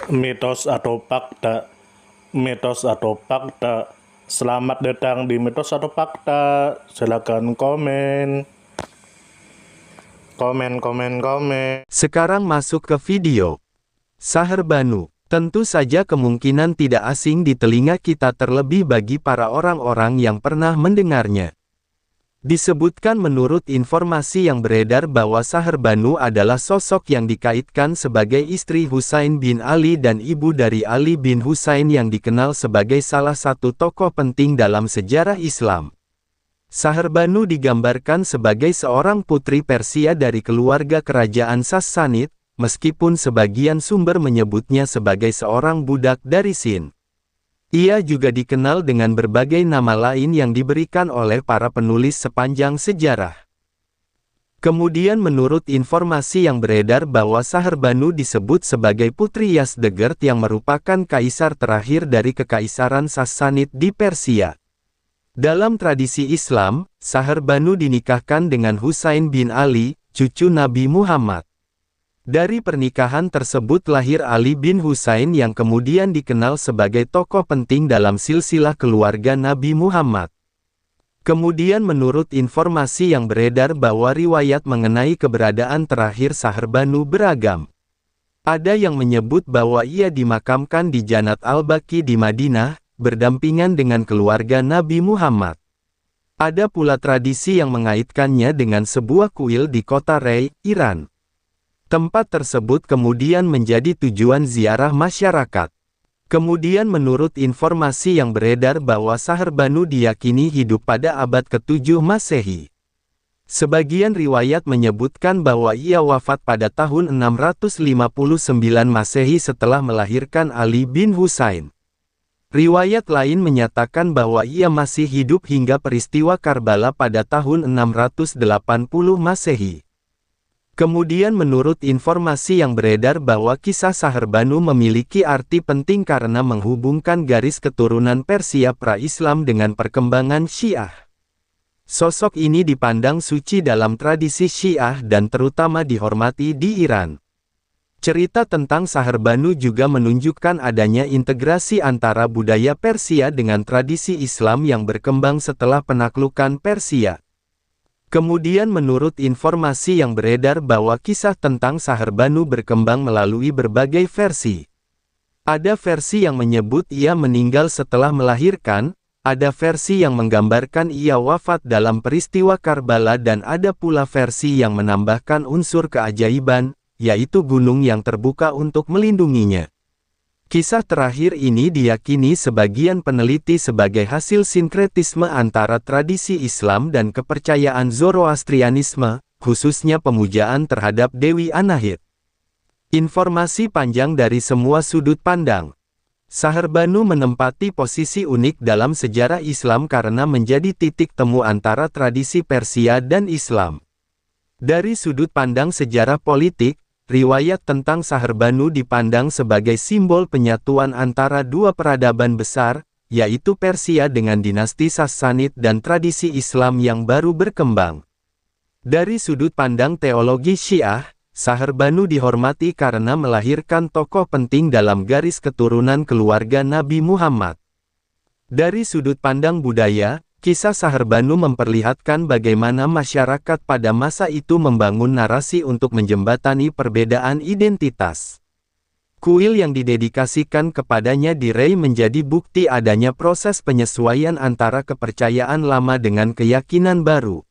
Mitos atau fakta? Mitos atau fakta? Selamat datang di Mitos atau Fakta. Silakan komen. Komen. Sekarang masuk ke video. Sahar Banu. Tentu saja kemungkinan tidak asing di telinga kita, terlebih bagi para orang-orang yang pernah mendengarnya. Disebutkan menurut informasi yang beredar bahwa Sahar Banu adalah sosok yang dikaitkan sebagai istri Husain bin Ali dan ibu dari Ali bin Husain yang dikenal sebagai salah satu tokoh penting dalam sejarah Islam. Sahar Banu digambarkan sebagai seorang putri Persia dari keluarga kerajaan Sassanid, meskipun sebagian sumber menyebutnya sebagai seorang budak dari Sind. Ia juga dikenal dengan berbagai nama lain yang diberikan oleh para penulis sepanjang sejarah. Kemudian menurut informasi yang beredar bahwa Sahar Banu disebut sebagai Putri Yazdegerd yang merupakan kaisar terakhir dari Kekaisaran Sassanid di Persia. Dalam tradisi Islam, Sahar Banu dinikahkan dengan Husain bin Ali, cucu Nabi Muhammad. Dari pernikahan tersebut lahir Ali bin Husain yang kemudian dikenal sebagai tokoh penting dalam silsilah keluarga Nabi Muhammad. Kemudian menurut informasi yang beredar bahwa riwayat mengenai keberadaan terakhir Sahar Banu beragam. Ada yang menyebut bahwa ia dimakamkan di Janat al-Baqi di Madinah, berdampingan dengan keluarga Nabi Muhammad. Ada pula tradisi yang mengaitkannya dengan sebuah kuil di kota Rey, Iran. Tempat tersebut kemudian menjadi tujuan ziarah masyarakat. Kemudian menurut informasi yang beredar bahwa Sahar Banu diyakini hidup pada abad ke-7 Masehi. Sebagian riwayat menyebutkan bahwa ia wafat pada tahun 659 Masehi setelah melahirkan Ali bin Husain. Riwayat lain menyatakan bahwa ia masih hidup hingga peristiwa Karbala pada tahun 680 Masehi. Kemudian menurut informasi yang beredar bahwa kisah Sahar Banu memiliki arti penting karena menghubungkan garis keturunan Persia pra-Islam dengan perkembangan Syiah. Sosok ini dipandang suci dalam tradisi Syiah dan terutama dihormati di Iran. Cerita tentang Sahar Banu juga menunjukkan adanya integrasi antara budaya Persia dengan tradisi Islam yang berkembang setelah penaklukan Persia. Kemudian menurut informasi yang beredar bahwa kisah tentang Sahar Banu berkembang melalui berbagai versi. Ada versi yang menyebut ia meninggal setelah melahirkan, ada versi yang menggambarkan ia wafat dalam peristiwa Karbala dan ada pula versi yang menambahkan unsur keajaiban, yaitu gunung yang terbuka untuk melindunginya. Kisah terakhir ini diyakini sebagian peneliti sebagai hasil sinkretisme antara tradisi Islam dan kepercayaan Zoroastrianisme, khususnya pemujaan terhadap Dewi Anahit. Informasi panjang dari semua sudut pandang. Sahar Banu menempati posisi unik dalam sejarah Islam karena menjadi titik temu antara tradisi Persia dan Islam. Dari sudut pandang sejarah politik, riwayat tentang Sahar Banu dipandang sebagai simbol penyatuan antara dua peradaban besar, yaitu Persia dengan dinasti Sassanid dan tradisi Islam yang baru berkembang. Dari sudut pandang teologi Syiah, Sahar Banu dihormati karena melahirkan tokoh penting dalam garis keturunan keluarga Nabi Muhammad. Dari sudut pandang budaya, kisah Sahar Banu memperlihatkan bagaimana masyarakat pada masa itu membangun narasi untuk menjembatani perbedaan identitas. Kuil yang didedikasikan kepadanya di Rey menjadi bukti adanya proses penyesuaian antara kepercayaan lama dengan keyakinan baru.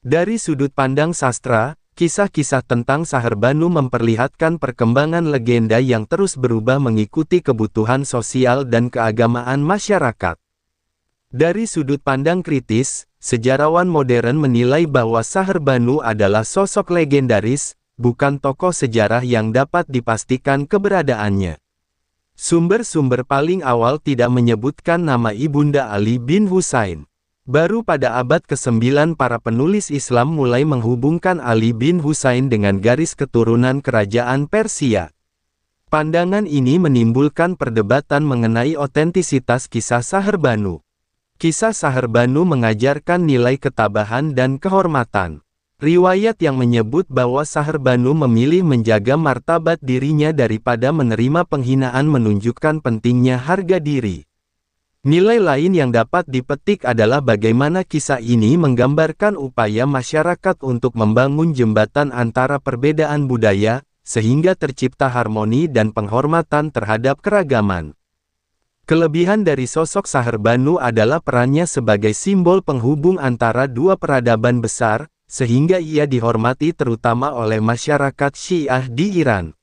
Dari sudut pandang sastra, kisah-kisah tentang Sahar Banu memperlihatkan perkembangan legenda yang terus berubah mengikuti kebutuhan sosial dan keagamaan masyarakat. Dari sudut pandang kritis, sejarawan modern menilai bahwa Sahar Banu adalah sosok legendaris, bukan tokoh sejarah yang dapat dipastikan keberadaannya. Sumber-sumber paling awal tidak menyebutkan nama Ibunda Ali bin Husain. Baru pada abad ke-9 para penulis Islam mulai menghubungkan Ali bin Husain dengan garis keturunan kerajaan Persia. Pandangan ini menimbulkan perdebatan mengenai otentisitas kisah Sahar Banu. Kisah Sahar Banu mengajarkan nilai ketabahan dan kehormatan. Riwayat yang menyebut bahwa Sahrbanu memilih menjaga martabat dirinya daripada menerima penghinaan menunjukkan pentingnya harga diri. Nilai lain yang dapat dipetik adalah bagaimana kisah ini menggambarkan upaya masyarakat untuk membangun jembatan antara perbedaan budaya, sehingga tercipta harmoni dan penghormatan terhadap keragaman. Kelebihan dari sosok Sahrbanu adalah perannya sebagai simbol penghubung antara dua peradaban besar, sehingga ia dihormati terutama oleh masyarakat Syiah di Iran.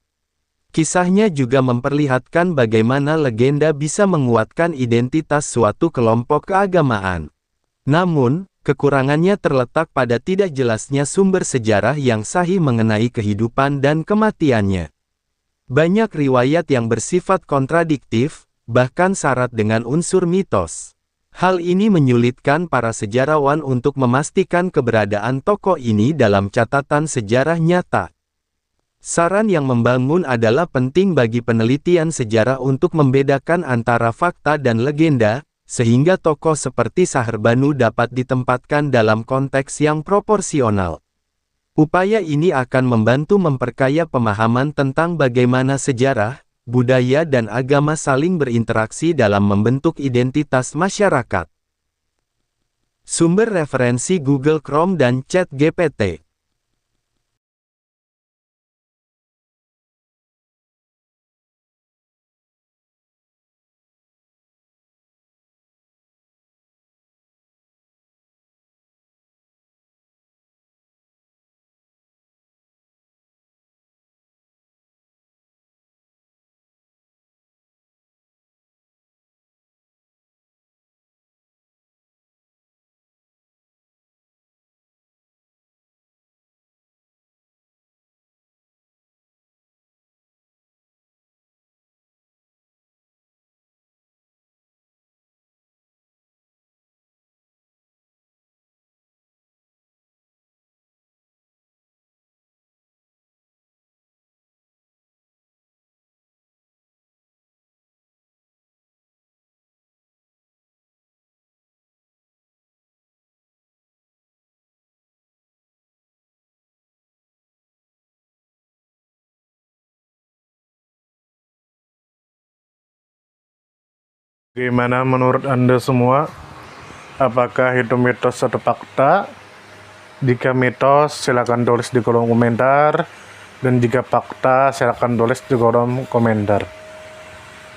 Kisahnya juga memperlihatkan bagaimana legenda bisa menguatkan identitas suatu kelompok keagamaan. Namun, kekurangannya terletak pada tidak jelasnya sumber sejarah yang sahih mengenai kehidupan dan kematiannya. Banyak riwayat yang bersifat kontradiktif, bahkan syarat dengan unsur mitos. Hal ini menyulitkan para sejarawan untuk memastikan keberadaan tokoh ini dalam catatan sejarah nyata. Saran yang membangun adalah penting bagi penelitian sejarah untuk membedakan antara fakta dan legenda, sehingga tokoh seperti Sahrbanu dapat ditempatkan dalam konteks yang proporsional. Upaya ini akan membantu memperkaya pemahaman tentang bagaimana sejarah, budaya dan agama saling berinteraksi dalam membentuk identitas masyarakat. Sumber referensi Google Chrome dan ChatGPT. Bagaimana menurut Anda semua? Apakah itu mitos atau fakta? Jika mitos, silakan tulis di kolom komentar. Dan jika fakta, silakan tulis di kolom komentar.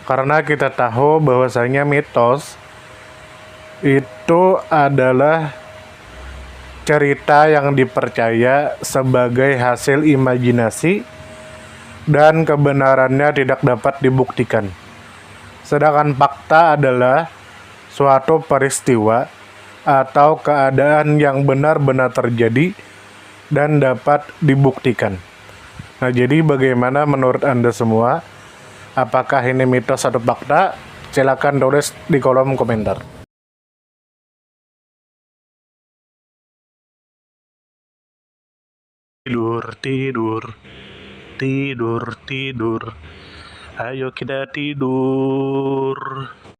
Karena kita tahu bahwasanya mitos itu adalah cerita yang dipercaya sebagai hasil imajinasi dan kebenarannya tidak dapat dibuktikan. Sedangkan fakta adalah suatu peristiwa atau keadaan yang benar-benar terjadi dan dapat dibuktikan. Nah, jadi bagaimana menurut Anda semua? Apakah ini mitos atau fakta? Silakan tulis di kolom komentar. Tidur, tidur, tidur, tidur. Ayo kita tidur.